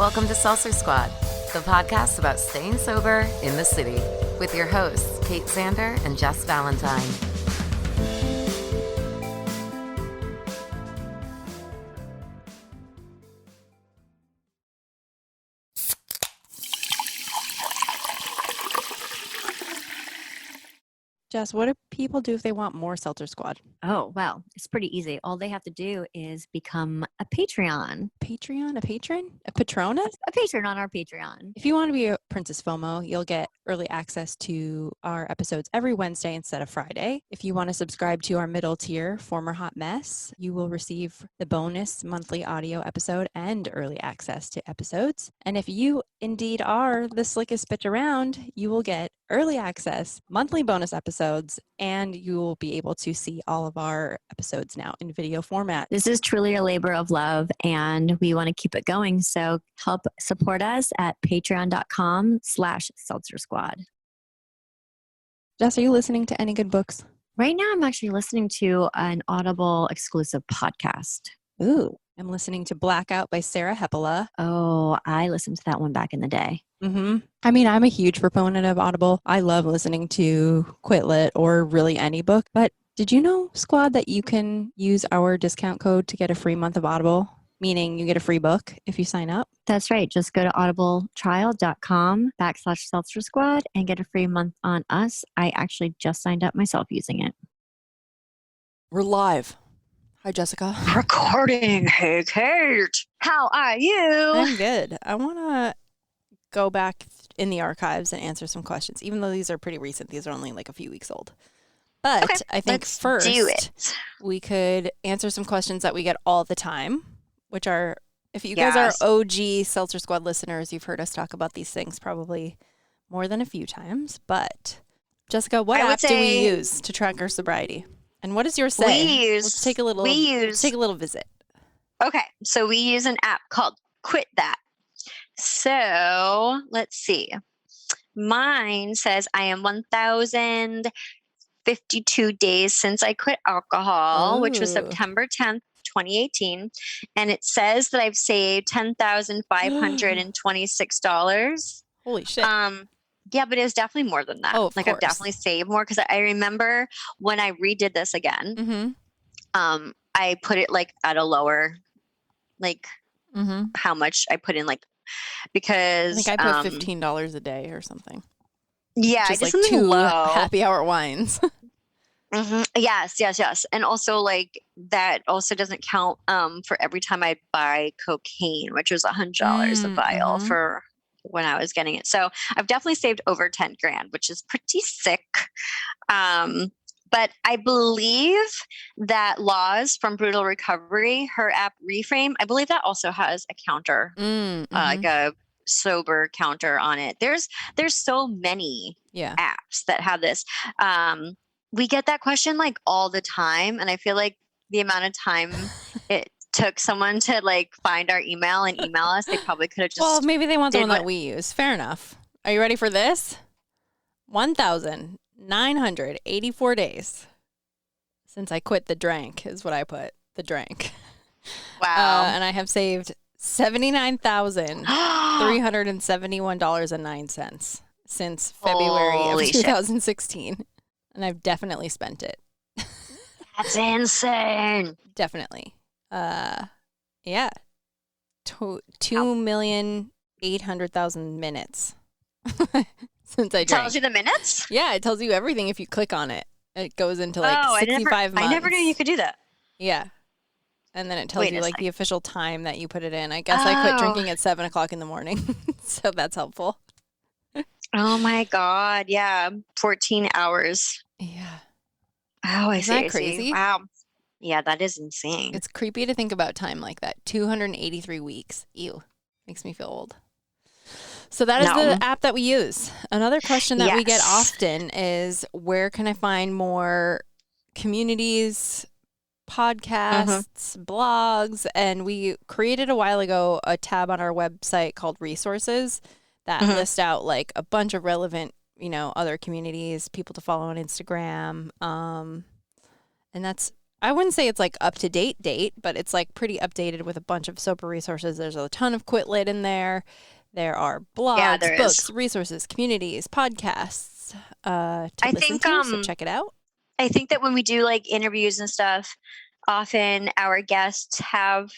Welcome to Seltzer Squad, the podcast about staying sober in the city, with your hosts, Kate Sander and Jess Valentine. Jess, what do people do if they want more Seltzer Squad? Oh, well, it's pretty easy. All they have to do is become a Patreon. Patreon? A patron? A Patronus? A patron on our Patreon. If you want to be a Princess FOMO, you'll get early access to our episodes every Wednesday instead of Friday. If you want to subscribe to our middle tier, Former Hot Mess, you will receive the bonus monthly audio episode and early access to episodes. And if you indeed are the slickest bitch around, you will get early access, monthly bonus episodes, and you will be able to see all of our episodes now in video format. This is truly a labor of love, and we want to keep it going. So help support us at patreon.com/seltzersquad. Jess, are you listening to any good books? Right now, I'm actually listening to an Audible exclusive podcast. Ooh, I'm listening to Blackout by Sarah Hepola. Oh, I listened to that one back in the day. I mean, I'm a huge proponent of Audible. I love listening to Quitlet or really any book. But did you know, Squad, that you can use our discount code to get a free month of Audible? Meaning you get a free book if you sign up. That's right. Just go to audibletrial.com/seltzersquad and get a free month on us. I actually just signed up myself using it. We're live. Hi, Jessica. Recording. Hey, Kate. How are you? I'm good. I want to go back in the archives and answer some questions, even though these are pretty recent. These are only like a few weeks old. But okay, I think first we could answer some questions that we get all the time, which are, if you guys are OG Seltzer Squad listeners, you've heard us talk about these things probably more than a few times. But Jessica, what app do we use to track our sobriety? And what does yours say? Let's take a little visit. Okay, so we use an app called Quit That. So let's see. Mine says I am 1,052 days since I quit alcohol, which was September 10th, 2018. And it says that I've saved $10,526. Holy shit. Yeah, but it was definitely more than that. Oh, of course. I've definitely saved more because I remember when I redid this again, I put it like at a lower, like how much I put in, like, because I think I put $15 a day or something. Yeah, just like like 2 low. happy hour wines. Yes. And also, like, that also doesn't count for every time I buy cocaine, which was $100 a vial for when I was getting it. So I've definitely saved over 10 grand, which is pretty sick. But I believe that Laws from Brutal Recovery, her app Reframe, I believe that also has a counter, like a sober counter on it. There's so many apps that have this. We get that question like all the time. And I feel like the amount of time it took someone to like find our email and email us, they probably could have just. Well, maybe they want the one that we use. Fair enough. Are you ready for this? 1,984 days since I quit the drank is what I put. The drank. Wow. And I have saved $79,371.09 since February of 2016. Shit. And I've definitely spent it. That's insane. Definitely. Yeah. 2,800,000 minutes since I drank. Tells you the minutes? Yeah, it tells you everything if you click on it. It goes into like 65 months. I never knew you could do that. Yeah. And then it tells you like the official time that you put it in. I guess I quit drinking at 7:00 in the morning. So that's helpful. Oh my God. Yeah. 14 hours. Yeah. Oh, I see. Isn't that crazy? Wow. Yeah, that is insane. It's creepy to think about time like that. 283 weeks. Ew. Makes me feel old. So that is the app that we use. Another question that we get often is, where can I find more communities, podcasts, blogs? And we created a while ago a tab on our website called Resources that list out like a bunch of relevant, other communities, people to follow on Instagram. And that's I wouldn't say it's like up to date, but it's like pretty updated with a bunch of sober resources. There's a ton of Quit Lit in there. There are blogs, there books, is. resources, communities, podcasts to I listen think to. So check it out. I think that when we do like interviews and stuff, often our guests have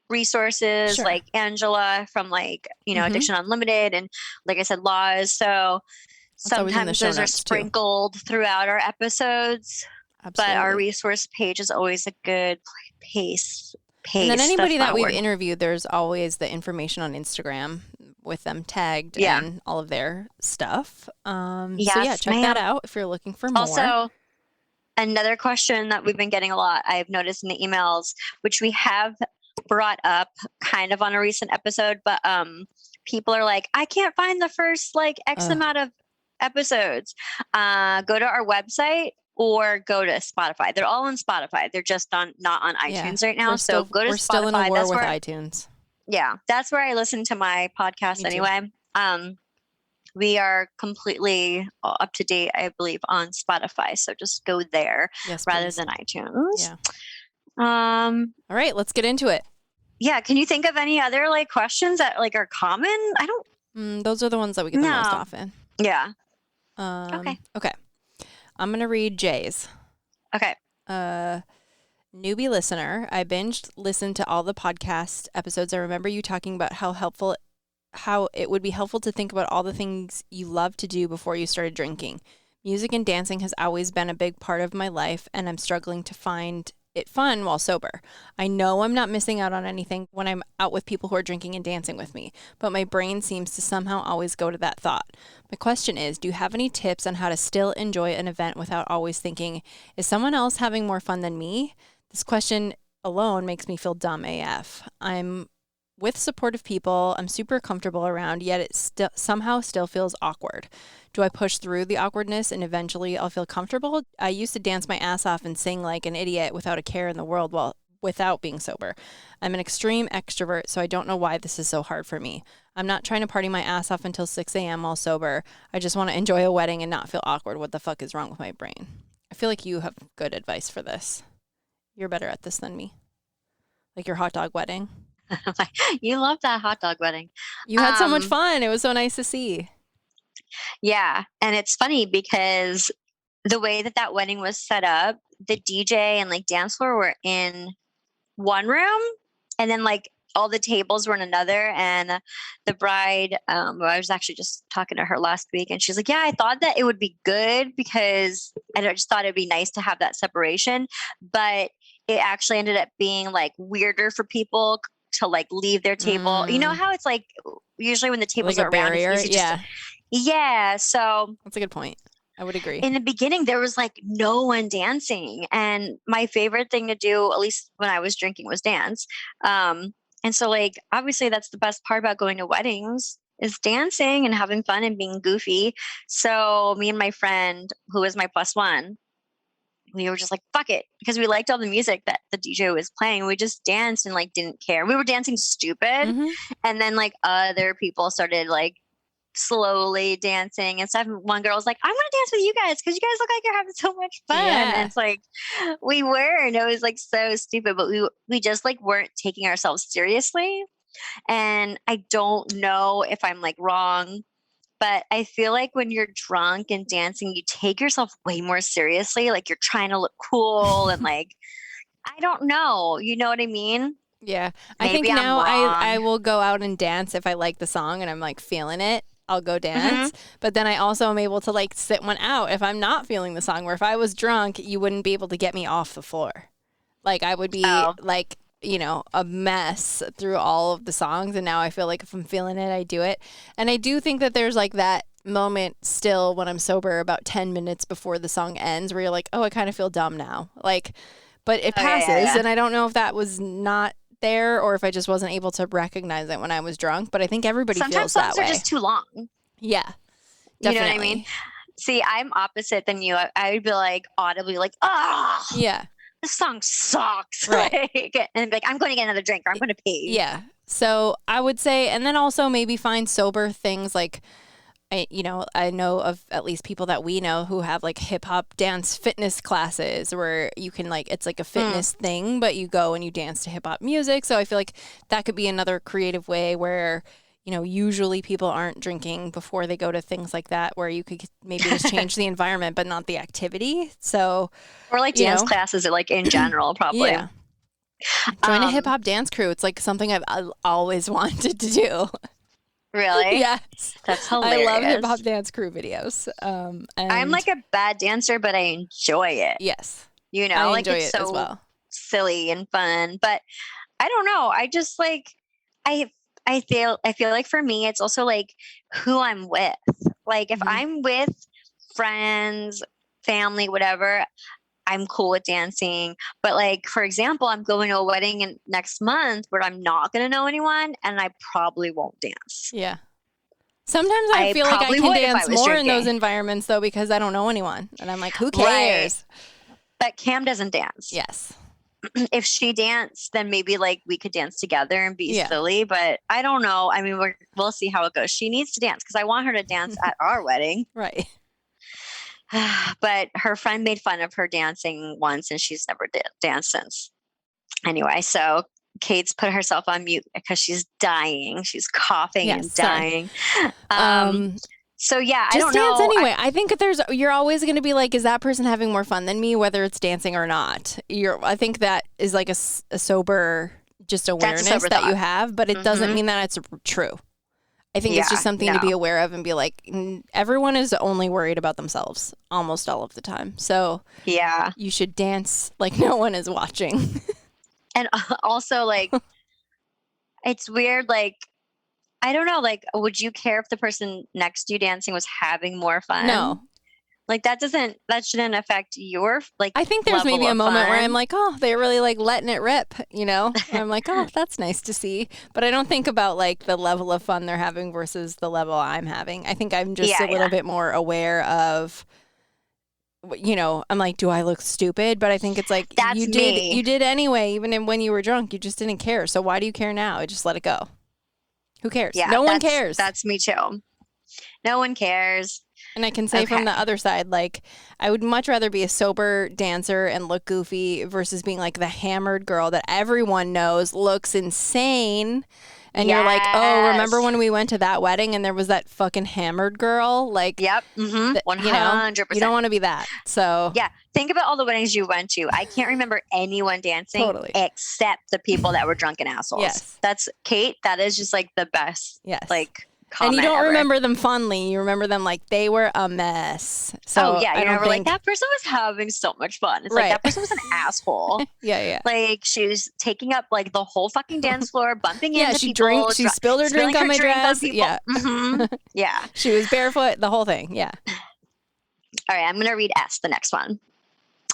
resources Sure. like Angela from like, Addiction Unlimited and like I said, Laws. So That's always in the sometimes show those are notes, too. sprinkled throughout our episodes. Absolutely. But our resource page is always a good pace. And then anybody that's that my we've word. interviewed, there's always the information on Instagram with them tagged and all of their stuff. So yeah, check that out if you're looking for more. Also, another question that we've been getting a lot, I've noticed in the emails, which we have brought up kind of on a recent episode, but people are like, I can't find the first like X amount of episodes. Go to our website or go to Spotify. They're all on Spotify. They're just not on iTunes right now. So go to Spotify. We're still in a war with iTunes. Yeah, that's where I listen to my podcast anyway. We are completely up to date, I believe, on Spotify. So just go there rather than iTunes. Yeah. All right, let's get into it. Yeah. Can you think of any other like questions that like are common? I don't. Those are the ones that we get the most often. Yeah. Okay. I'm going to read Jay's. Okay. Newbie listener, I binged listened to all the podcast episodes. I remember you talking about how it would be helpful to think about all the things you love to do before you started drinking. Music and dancing has always been a big part of my life, and I'm struggling to find it fun while sober. I know I'm not missing out on anything when I'm out with people who are drinking and dancing with me, but my brain seems to somehow always go to that thought. My question is, do you have any tips on how to still enjoy an event without always thinking, is someone else having more fun than me? This question alone makes me feel dumb AF. I'm with supportive people I'm super comfortable around, yet it somehow still feels awkward. Do I push through the awkwardness and eventually I'll feel comfortable? I used to dance my ass off and sing like an idiot without a care in the world without being sober. I'm an extreme extrovert, so I don't know why this is so hard for me. I'm not trying to party my ass off until 6 a.m. while sober. I just want to enjoy a wedding and not feel awkward. What the fuck is wrong with my brain? I feel like you have good advice for this. You're better at this than me. Like your hot dog wedding. You love that hot dog wedding. You had so much fun. It was so nice to see. Yeah. And it's funny because the way that wedding was set up, the DJ and like dance floor were in one room and then like all the tables were in another. And the bride, I was actually just talking to her last week and she's like, yeah, I thought that it would be good because I just thought it'd be nice to have that separation. But it actually ended up being like weirder for people to like leave their table. You know how it's like usually when the tables like are around, barrier, it's easy yeah. So that's a good point. I would agree. In the beginning, there was like no one dancing, and my favorite thing to do, at least when I was drinking, was dance. And so, like, obviously, that's the best part about going to weddings is dancing and having fun and being goofy. So me and my friend, who was my plus one, we were just like, fuck it. Because we liked all the music that the DJ was playing. We just danced and like didn't care. We were dancing stupid. And then like other people started like slowly dancing and stuff. And one girl was like, I want to dance with you guys because you guys look like you're having so much fun. Yeah. And it's like, we were. And it was like so stupid. But we just like weren't taking ourselves seriously. And I don't know if I'm like wrong, but I feel like when you're drunk and dancing, you take yourself way more seriously. Like you're trying to look cool and like, I don't know. You know what I mean? Yeah. Maybe I think I'm now wrong. I will go out and dance if I like the song and I'm like feeling it. I'll go dance. But then I also am able to like sit one out if I'm not feeling the song. Where if I was drunk, you wouldn't be able to get me off the floor. Like I would be like, you know, a mess through all of the songs. And now I feel like if I'm feeling it, I do it. And I do think that there's like that moment still when I'm sober about 10 minutes before the song ends where you're like, oh, I kind of feel dumb now. Like, but it passes. And I don't know if that was not there or if I just wasn't able to recognize it when I was drunk. But I think everybody feels that way. Sometimes songs are just too long. Yeah. Definitely. You know what I mean? See, I'm opposite than you. I would be like audibly like, oh. Yeah. This song sucks. Right. And be like, I'm going to get another drink or I'm going to pee. Yeah. So I would say, and then also maybe find sober things like I know of at least people that we know who have like hip hop dance fitness classes where you can like, it's like a fitness thing, but you go and you dance to hip hop music. So I feel like that could be another creative way where, usually people aren't drinking before they go to things like that, where you could maybe just change the environment, but not the activity. So, or like dance classes or like in general, probably. Yeah. Join a hip hop dance crew. It's like something I've always wanted to do. Really? Yes. That's hilarious. I love hip hop dance crew videos. And I'm like a bad dancer, but I enjoy it. Yes. I like enjoy it's it so as well. silly and fun. But I don't know. I just like I feel like for me it's also like who I'm with. Like if I'm with friends, family, whatever, I'm cool with dancing. But like, for example, I'm going to a wedding next month where I'm not going to know anyone and I probably won't dance. Yeah. Sometimes I feel like I can dance more in those environments though, because I don't know anyone. And I'm like, who cares? Right. But Cam doesn't dance. Yes. If she danced, then maybe like we could dance together and be silly. But I don't know. I mean, we'll see how it goes. She needs to dance because I want her to dance at our wedding. Right. But her friend made fun of her dancing once and she's never danced since. Anyway, so Kate's put herself on mute because she's dying. She's coughing and dying. So yeah, I don't know. Just dance anyway. I think you're always going to be like, is that person having more fun than me, whether it's dancing or not? I think that is like a sober just awareness that you have, but it doesn't mean that it's true. I think it's just something to be aware of and be like, everyone is only worried about themselves almost all of the time. So yeah, you should dance like no one is watching. And also like, it's weird. Like, I don't know. Like, would you care if the person next to you dancing was having more fun? No. Like that shouldn't affect your like. I think there's maybe a moment where I'm like, oh, they're really like letting it rip, I'm like, oh, that's nice to see. But I don't think about like the level of fun they're having versus the level I'm having. I think I'm just a little bit more aware of, I'm like, do I look stupid? But I think it's like you did anyway, even when you were drunk, you just didn't care. So why do you care now? Just let it go. Who cares? Yeah, no one cares. That's me too. No one cares. And I can say from the other side, like, I would much rather be a sober dancer and look goofy versus being like the hammered girl that everyone knows looks insane. And you're like, oh, remember when we went to that wedding and there was that fucking hammered girl? Like, yep, 100%. You don't want to be that. So yeah, think about all the weddings you went to. I can't remember anyone dancing except the people that were drunken assholes. Yes, that's Kate. That is just like the best. Yes, like. And you don't remember them fondly. You remember them like they were a mess. So you remember like that person was having so much fun. It's like that person was an asshole. Yeah. Like she was taking up like the whole fucking dance floor, bumping into people. She spilled her drink on my dress. Yeah. Yeah. She was barefoot, the whole thing. Yeah. All right, I'm going to read S, the next one.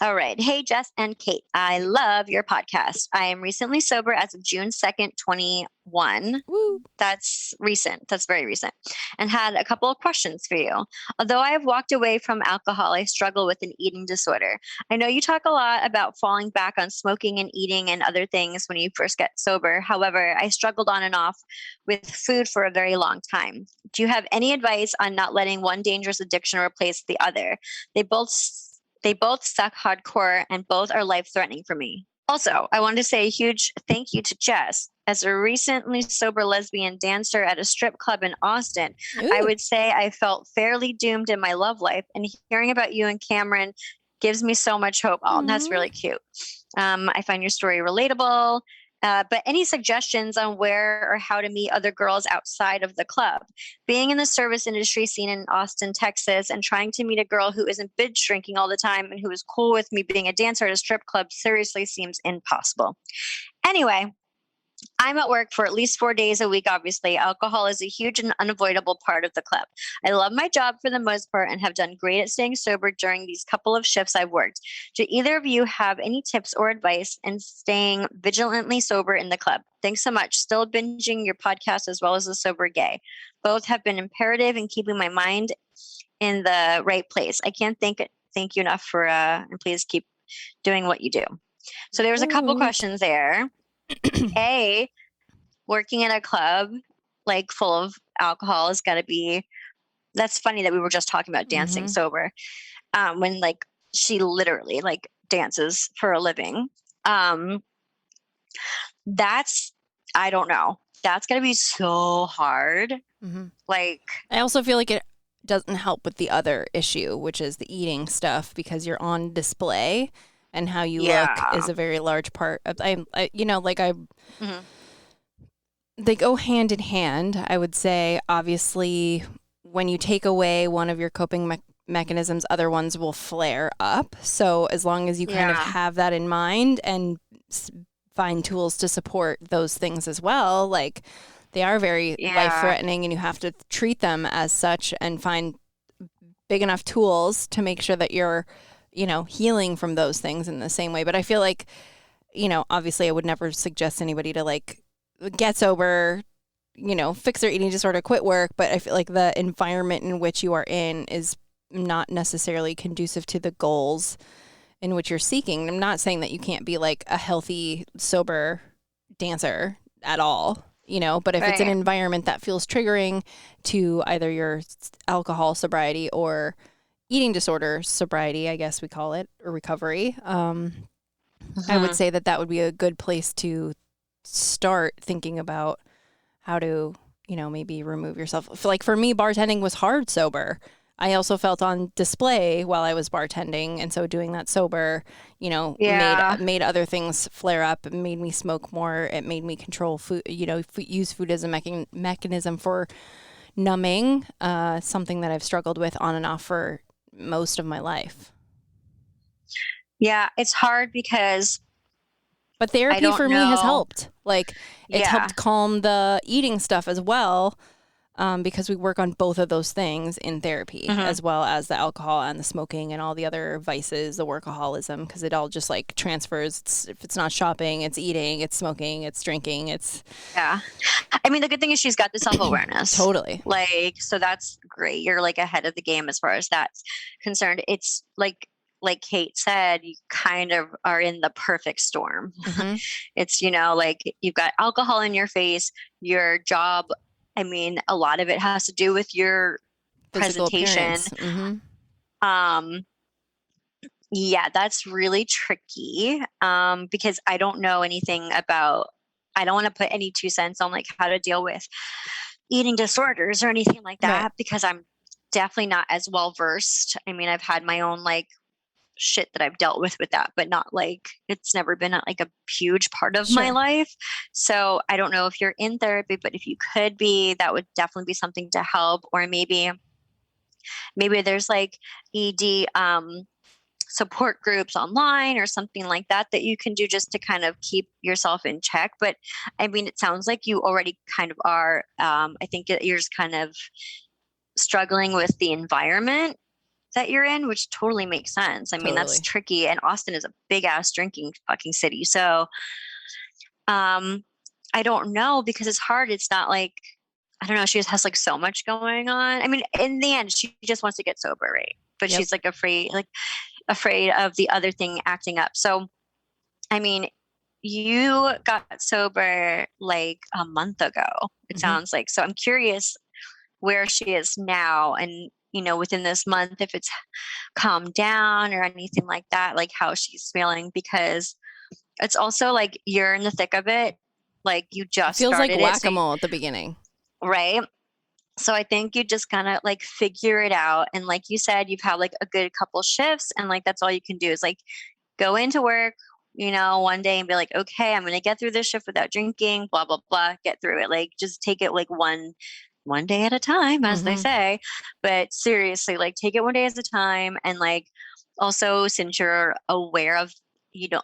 All right. Hey, Jess and Kate. I love your podcast. I am recently sober as of June 2nd, 21. Woo. That's recent. That's very recent. And had a couple of questions for you. Although I have walked away from alcohol, I struggle with an eating disorder. I know you talk a lot about falling back on smoking and eating and other things when you first get sober. However, I struggled on and off with food for a very long time. Do you have any advice on not letting one dangerous addiction replace the other? They both suck hardcore and both are life-threatening for me. Also, I wanted to say a huge thank you to Jess. As a recently sober lesbian dancer at a strip club in Austin, I would say I felt fairly doomed in my love life. And hearing about you and Cameron gives me so much hope. Oh, that's really cute. I find your story relatable. But any suggestions on where or how to meet other girls outside of the club? Being in the service industry scene in Austin, Texas, and trying to meet a girl who isn't binge drinking all the time and who is cool with me being a dancer at a strip club seriously seems impossible. Anyway, I'm at work for at least 4 days a week, obviously. Alcohol is a huge and unavoidable part of the club. I love my job for the most part and have done great at staying sober during these couple of shifts I've worked. Do either of you have any tips or advice in staying vigilantly sober in the club? Thanks so much. Still binging your podcast as well as The Sober Gay. Both have been imperative in keeping my mind in the right place. I can't thank you enough for, and please keep doing what you do. So there was a couple questions there. A, working in a club like full of alcohol has got to be That's funny that we were just talking about dancing sober. When like she literally like dances for a living. That's, I don't know. That's going to be so hard. Like, I also feel like it doesn't help with the other issue, which is the eating stuff, because you're on display and how you look is a very large part of, mhm. they go hand in hand. I would say, obviously, when you take away one of your coping mechanisms, other ones will flare up. So as long as you kind of have that in mind and find tools to support those things as well, like they are very life-threatening, and you have to treat them as such and find big enough tools to make sure that you're, healing from those things in the same way. But I feel like, obviously I would never suggest anybody to like get sober, fix their eating disorder, quit work. But I feel like the environment in which you are in is not necessarily conducive to the goals in which you're seeking. I'm not saying that you can't be like a healthy, sober dancer at all, but if it's an environment that feels triggering to either your alcohol sobriety or eating disorder sobriety, I guess we call it, or recovery, I would say that would be a good place to start thinking about how to, maybe remove yourself. Like for me, bartending was hard sober. I also felt on display while I was bartending, and so doing that sober, made other things flare up. It made me smoke more. It made me control food, use food as a mechanism for numbing, something that I've struggled with on and off for most of my life. Yeah, it's hard because but therapy for me has helped. Like it's helped calm the eating stuff as well. Because we work on both of those things in therapy, as well as the alcohol and the smoking and all the other vices, the workaholism, because it all just like transfers. If it's not shopping, it's eating, it's smoking, it's drinking, it's... Yeah. I mean, the good thing is she's got the self-awareness. Totally. Like, so that's great. You're like ahead of the game as far as that's concerned. It's like Kate said, you kind of are in the perfect storm. It's, like you've got alcohol in your face, your job. I mean, a lot of it has to do with your physical presentation. Yeah, that's really tricky. Because I don't know anything about, I don't want to put any 2 cents on like how to deal with eating disorders or anything like that, because I'm definitely not as well versed. I mean, I've had my own like shit that I've dealt with that, but not like, it's never been like a huge part of my life. So I don't know if you're in therapy, but if you could be, that would definitely be something to help. Or maybe there's like ED support groups online or something like that you can do just to kind of keep yourself in check. But I mean, it sounds like you already kind of are. I think you're just kind of struggling with the environment that you're in, which totally makes sense. I mean, that's tricky. And Austin is a big ass drinking fucking city. So, I don't know, because it's hard. It's not like, I don't know. She just has like so much going on. I mean, in the end, she just wants to get sober. Right. But she's like afraid of the other thing acting up. So, I mean, you got sober like a month ago, it sounds like. So I'm curious where she is now, and within this month, if it's calmed down or anything like that, like how she's feeling, because it's also like you're in the thick of it. Like you just feels started like whack-a-mole at the beginning. Right. So I think you just kind of like figure it out. And like you said, you've had like a good couple shifts, and like, that's all you can do is like go into work, one day and be like, okay, I'm going to get through this shift without drinking, blah, blah, blah, get through it. Like, just take it like one day at a time, as they say. But seriously, like take it one day at a time. And like, also, since you're aware of,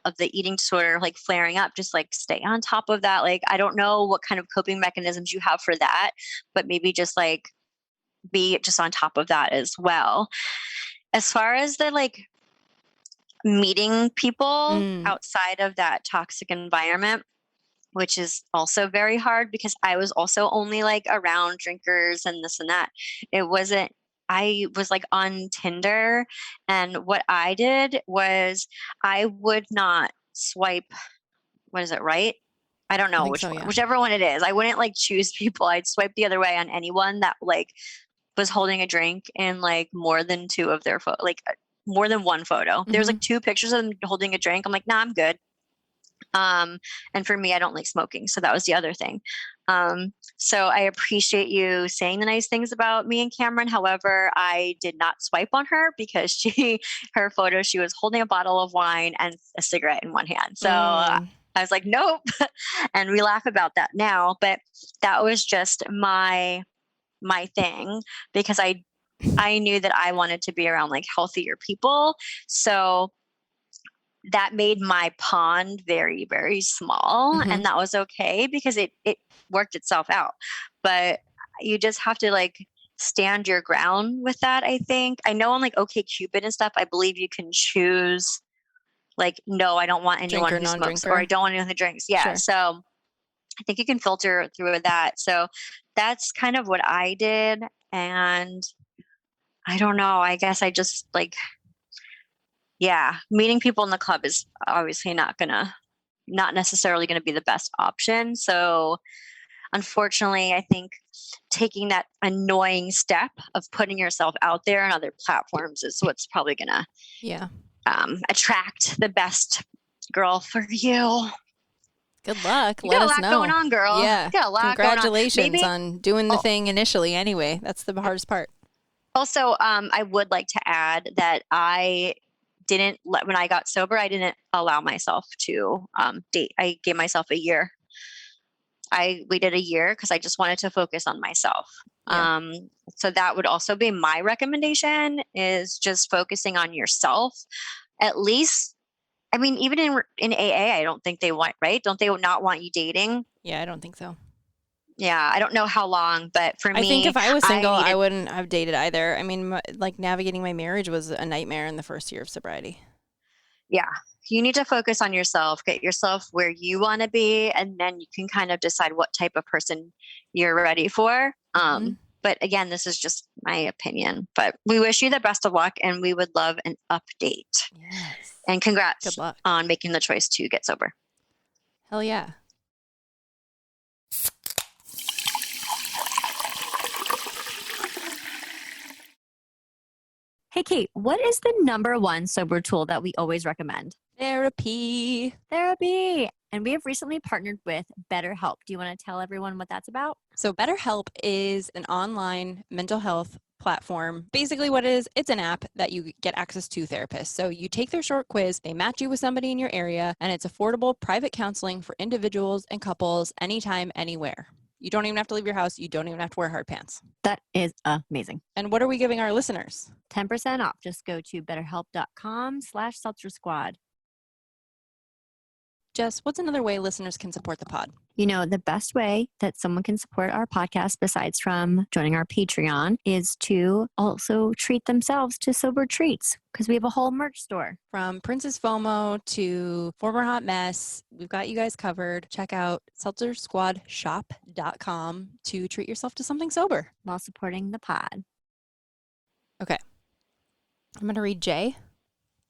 of the eating disorder, like flaring up, just like stay on top of that. Like, I don't know what kind of coping mechanisms you have for that, but maybe just like be just on top of that as well. As far as the like meeting people outside of that toxic environment, which is also very hard, because I was also only like around drinkers and this and that. I was like on Tinder, and what I did was I would not swipe. What is it, right? I don't know whichever one it is. I wouldn't like choose people. I'd swipe the other way on anyone that like was holding a drink in like more than two of their more than one photo. There's like 2 pictures of them holding a drink. I'm like, nah, I'm good. And for me, I don't like smoking. So that was the other thing. So I appreciate you saying the nice things about me and Cameron. However, I did not swipe on her because her photo, she was holding a bottle of wine and a cigarette in one hand. So I was like, nope. And we laugh about that now, but that was just my thing, because I knew that I wanted to be around like healthier people. So that made my pond very, very small. And that was okay because it worked itself out. But you just have to like stand your ground with that, I think. I know on like OkCupid and stuff, I believe you can choose like, no, I don't want anyone who smokes, or I don't want anyone who drinks. Yeah. Sure. So I think you can filter through that. So that's kind of what I did. And I don't know, I guess I just like, yeah, meeting people in the club is obviously not necessarily gonna be the best option. So unfortunately, I think taking that annoying step of putting yourself out there on other platforms is what's probably gonna attract the best girl for you. Good luck. You Let got us a lot know. going on, girl. Yeah. You got a lot Congratulations on doing the thing initially anyway. That's the hardest part. Also, I would like to add that when I got sober, I didn't allow myself to date. I gave myself a year. I waited a year because I just wanted to focus on myself. Yeah. So that would also be my recommendation, is just focusing on yourself. At least, I mean, even in AA, I don't think they want, right? Don't they not want you dating? Yeah, I don't think so. Yeah, I don't know how long, but for me, I think if I was single, I wouldn't have dated either. I mean, like navigating my marriage was a nightmare in the first year of sobriety. Yeah, you need to focus on yourself, get yourself where you want to be, and then you can kind of decide what type of person you're ready for. But again, this is just my opinion. But we wish you the best of luck, and we would love an update. Yes. And congrats Good luck on making the choice to get sober. Hell yeah. Hey, Kate, what is the number one sober tool that we always recommend? Therapy. And we have recently partnered with BetterHelp. Do you want to tell everyone what that's about? So BetterHelp is an online mental health platform. Basically what it is, it's an app that you get access to therapists. So you take their short quiz, they match you with somebody in your area, and it's affordable private counseling for individuals and couples anytime, anywhere. You don't even have to leave your house. You don't even have to wear hard pants. That is amazing. And what are we giving our listeners? 10% off. Just go to betterhelp.com/seltzersquad. Jess, what's another way listeners can support the pod? You know, the best way that someone can support our podcast, besides from joining our Patreon, is to also treat themselves to sober treats, because we have a whole merch store. From Princess FOMO to Former Hot Mess, we've got you guys covered. Check out seltzersquadshop.com to treat yourself to something sober while supporting the pod. Okay. I'm going to read Jay.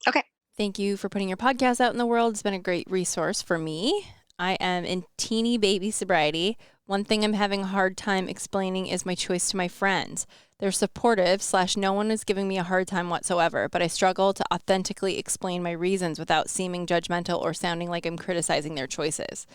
Okay. Thank you for putting your podcast out in the world. It's been a great resource for me. I am in teeny baby sobriety. One thing I'm having a hard time explaining is my choice to my friends. They're supportive / no one is giving me a hard time whatsoever, but I struggle to authentically explain my reasons without seeming judgmental or sounding like I'm criticizing their choices.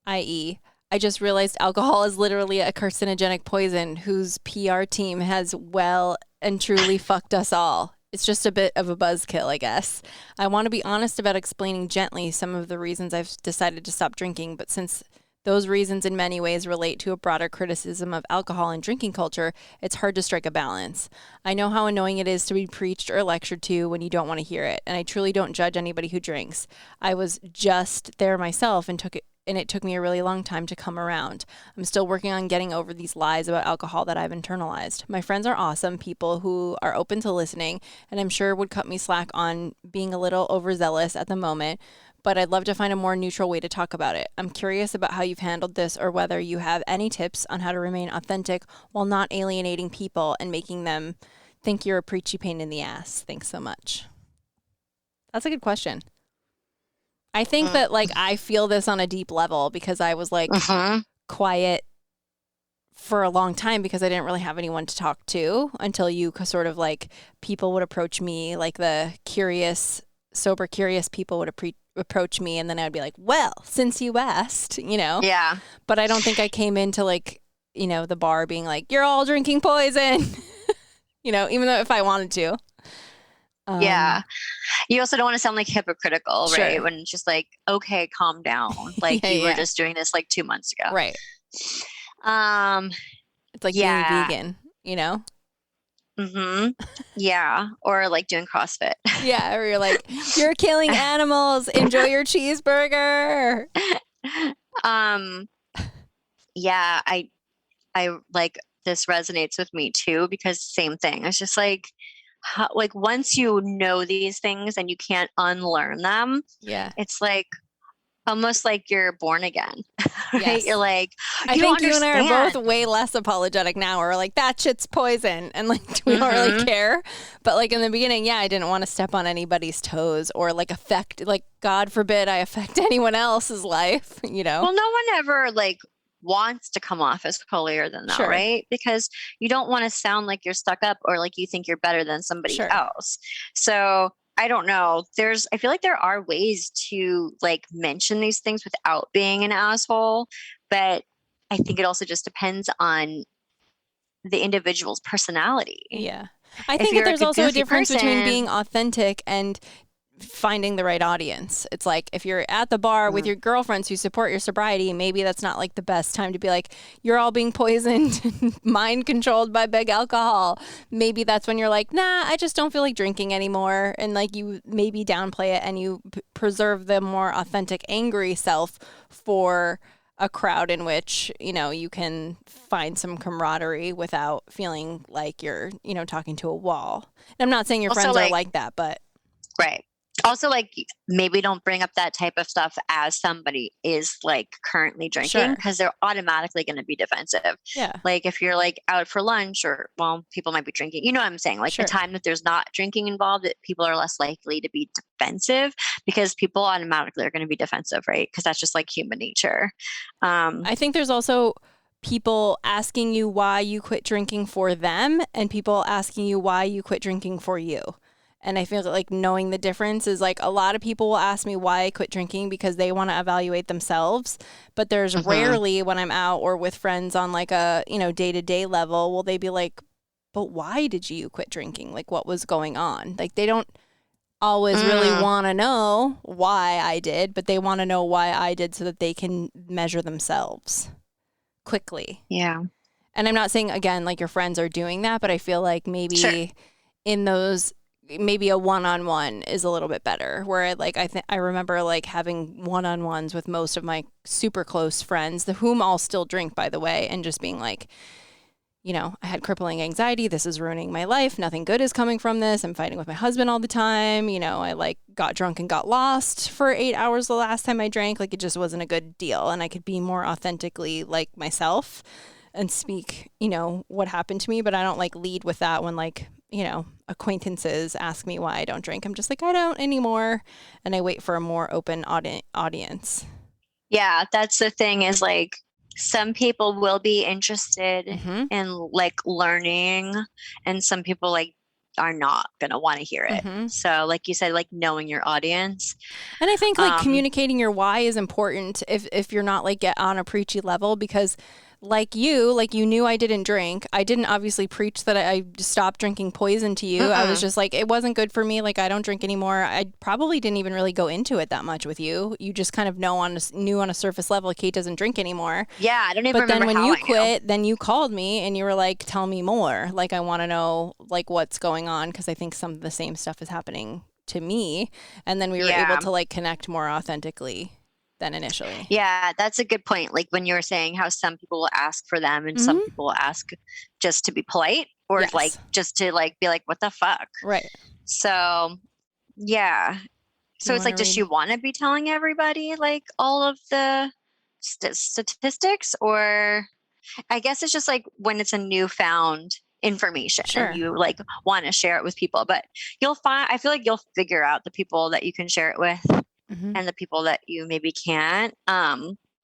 I.e., I just realized alcohol is literally a carcinogenic poison whose PR team has well and truly fucked us all. It's just a bit of a buzzkill, I guess. I want to be honest about explaining gently some of the reasons I've decided to stop drinking, but since those reasons in many ways relate to a broader criticism of alcohol and drinking culture, it's hard to strike a balance. I know how annoying it is to be preached or lectured to when you don't want to hear it, and I truly don't judge anybody who drinks. I was just there myself and it took me a really long time to come around. I'm still working on getting over these lies about alcohol that I've internalized. My friends are awesome people who are open to listening, and I'm sure would cut me slack on being a little overzealous at the moment, but I'd love to find a more neutral way to talk about it. I'm curious about how you've handled this, or whether you have any tips on how to remain authentic while not alienating people and making them think you're a preachy pain in the ass. Thanks so much. That's a good question. I think that I feel this on a deep level because I was quiet for a long time because I didn't really have anyone to talk to until you sort of like people would approach me, like the sober curious people would approach me, and then I'd be like, well, since you asked, Yeah. But I don't think I came into like, the bar being like, you're all drinking poison, even though if I wanted to. Yeah. You also don't want to sound like hypocritical, Sure. right? When it's just like, okay, calm down. Like you were just doing this like 2 months ago. Right. It's like being vegan, Mm-hmm. Yeah. Or like doing CrossFit. Yeah. Or you're like, you're killing animals. Enjoy your cheeseburger. Yeah. I like this resonates with me too, because same thing. It's just like, like once you know these things and you can't unlearn them. Yeah. It's like almost like you're born again, right? Yes. You're like, I think you and I are both way less apologetic now. We're like, that shit's poison. And like, we don't really care. But like in the beginning, I didn't want to step on anybody's toes or like God forbid I affect anyone else's life, Well, no one ever like wants to come off as holier than thou, right? Because you don't want to sound like you're stuck up or like you think you're better than somebody else. So I don't know. I feel like there are ways to like mention these things without being an asshole, but I think it also just depends on the individual's personality. Yeah. I think that there's also a difference between being authentic and finding the right audience. It's like if you're at the bar with your girlfriends who support your sobriety, maybe that's not like the best time to be like, you're all being poisoned, mind controlled by big alcohol. Maybe that's when you're like, nah, I just don't feel like drinking anymore. And like you maybe downplay it and you preserve the more authentic, angry self for a crowd in which, you can find some camaraderie without feeling like you're, talking to a wall. And I'm not saying your friends are like that, but. Right. Also, like, maybe don't bring up that type of stuff as somebody is like currently drinking because they're automatically going to be defensive. Yeah. Like if you're like out for lunch or, well, people might be drinking, you know what I'm saying? Like the time that there's not drinking involved, that people are less likely to be defensive because people automatically are going to be defensive, right? Because that's just like human nature. I think there's also people asking you why you quit drinking for them and people asking you why you quit drinking for you. And I feel like knowing the difference is like a lot of people will ask me why I quit drinking because they want to evaluate themselves. But there's rarely when I'm out or with friends on like a, day-to-day level, will they be like, but why did you quit drinking? Like what was going on? Like they don't always really want to know why I did, but they want to know why I did so that they can measure themselves quickly. Yeah. And I'm not saying, again, like your friends are doing that, but I feel like maybe in those maybe a one-on-one is a little bit better where like I remember like having one-on-ones with most of my super close friends, whom all still drink, by the way, and just being like, I had crippling anxiety. This is ruining my life. Nothing good is coming from this. I'm fighting with my husband all the time. I like got drunk and got lost for 8 hours the last time I drank. Like it just wasn't a good deal. And I could be more authentically like myself and speak, what happened to me. But I don't like lead with that when like, acquaintances ask me why I don't drink. I'm just like, I don't anymore. And I wait for a more open audience. Yeah, that's the thing is like some people will be interested in like learning and some people like are not going to want to hear it. So like you said, like knowing your audience. And I think like communicating your why is important if you're not like get on a preachy level because like you knew I didn't drink. I didn't obviously preach that I stopped drinking poison to you. I was just like, it wasn't good for me. Like, I don't drink anymore. I probably didn't even really go into it that much with you. You just kind of knew on a surface level, Kate doesn't drink anymore. Yeah, I don't even remember. But then when you quit, then you called me and you were like, tell me more. Like, I want to know like what's going on because I think some of the same stuff is happening to me. And then we were able to like connect more authentically than initially. Yeah, that's a good point. Like when you were saying how some people will ask for them and some people will ask just to be polite or like just to like be like, what the fuck? Right. So yeah. So it's like, does she want to be telling everybody like all of the statistics or I guess it's just like when it's a newfound information and you like want to share it with people, but I feel like you'll figure out the people that you can share it with and the people that you maybe can't.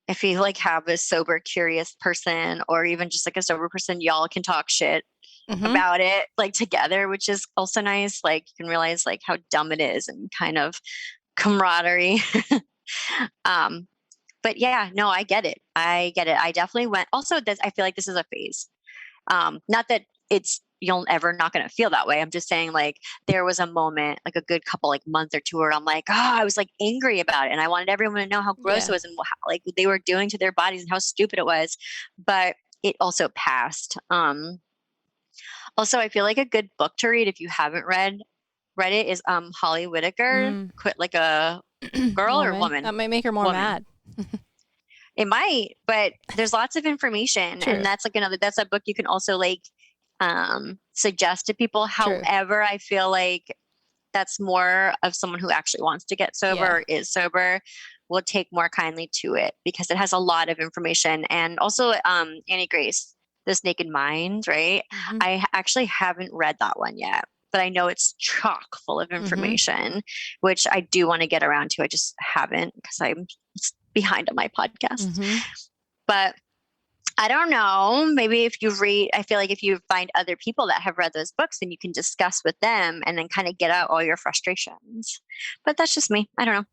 if you like have a sober, curious person, or even just like a sober person, y'all can talk shit about it like together, which is also nice. Like you can realize like how dumb it is and kind of camaraderie. But yeah, no, I get it. I definitely went. Also, I feel like this is a phase. Not that you'll ever not going to feel that way. I'm just saying like there was a moment, like a good couple, like month or two where I'm like, I was like angry about it. And I wanted everyone to know how gross it was and how, like they were doing to their bodies and how stupid it was. But it also passed. Also, I feel like a good book to read if you haven't read it is Holly Whitaker, Quit Like a Girl or Woman. That might make her more mad. It might, but there's lots of information. True. And that's like that's a book you can also like suggest to people. True. However, I feel like that's more of someone who actually wants to get sober or is sober will take more kindly to it because it has a lot of information. And also Annie Grace, This Naked Mind, right? I actually haven't read that one yet, but I know it's chock full of information, which I do want to get around to. I just haven't because I'm behind on my podcast. But I don't know. Maybe if you read, I feel like if you find other people that have read those books, then you can discuss with them and then kind of get out all your frustrations. But that's just me. I don't know.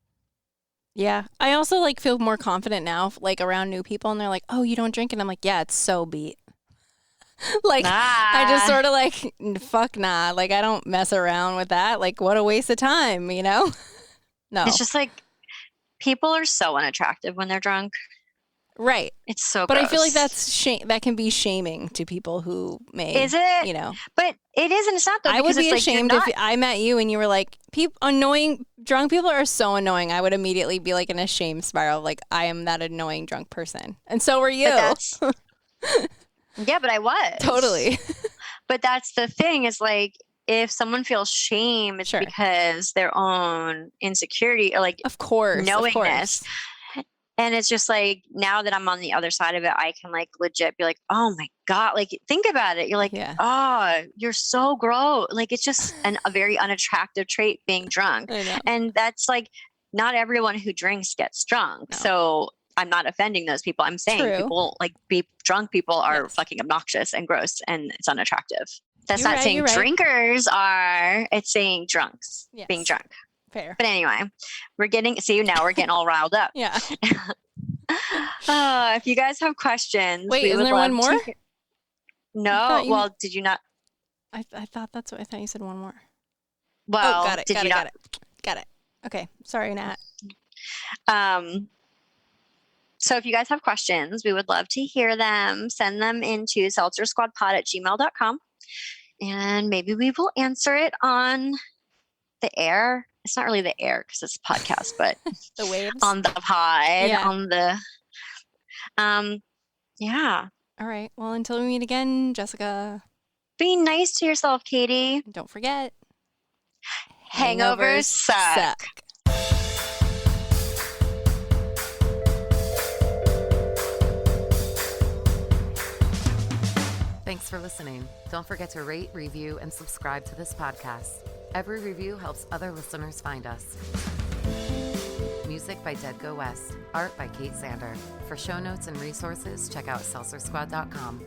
Yeah. I also like feel more confident now, like around new people, and they're like, "Oh, you don't drink?" And I'm like, "Yeah, it's so beat." Like I just sort of like, fuck nah. Like I don't mess around with that. Like what a waste of time, you know? No. It's just like people are so unattractive when they're drunk. Right. It's so But gross. I feel like that can be shaming to people who may, is it? You know. But it is and it's not though. I would be like, ashamed if I met you and you were like, annoying drunk people are so annoying. I would immediately be like in a shame spiral. Like I am that annoying drunk person. And so were you. Yeah, but I was. Totally. But that's the thing is like, if someone feels shame, it's because their own insecurity or like, of course, knowingness. And it's just like, now that I'm on the other side of it, I can like legit be like, oh my God, like think about it. You're like, oh, you're so gross. Like, it's just a very unattractive trait being drunk. And that's like, not everyone who drinks gets drunk. No. So I'm not offending those people. I'm saying people like drunk people are fucking obnoxious and gross and it's unattractive. That's not saying drinkers are, it's saying drunks being drunk. Fair. But anyway, we're getting all riled up. Yeah. If you guys have questions. Wait, isn't there one more? No. Well, did you not? I thought that's what I thought you said one more. Well, got it. Got it. Okay. Sorry, Nat. So if you guys have questions, we would love to hear them. Send them into seltzersquadpod@gmail.com. And maybe we will answer it on the air. It's not really the air because it's a podcast, but the waves on the pod, on the, yeah. All right. Well, until we meet again, Jessica. Be nice to yourself, Katie. Don't forget. Hangovers suck. Thanks for listening. Don't forget to rate, review, and subscribe to this podcast. Every review helps other listeners find us. Music by Dead Go West. Art by Kate Sander. For show notes and resources, check out seltzersquad.com.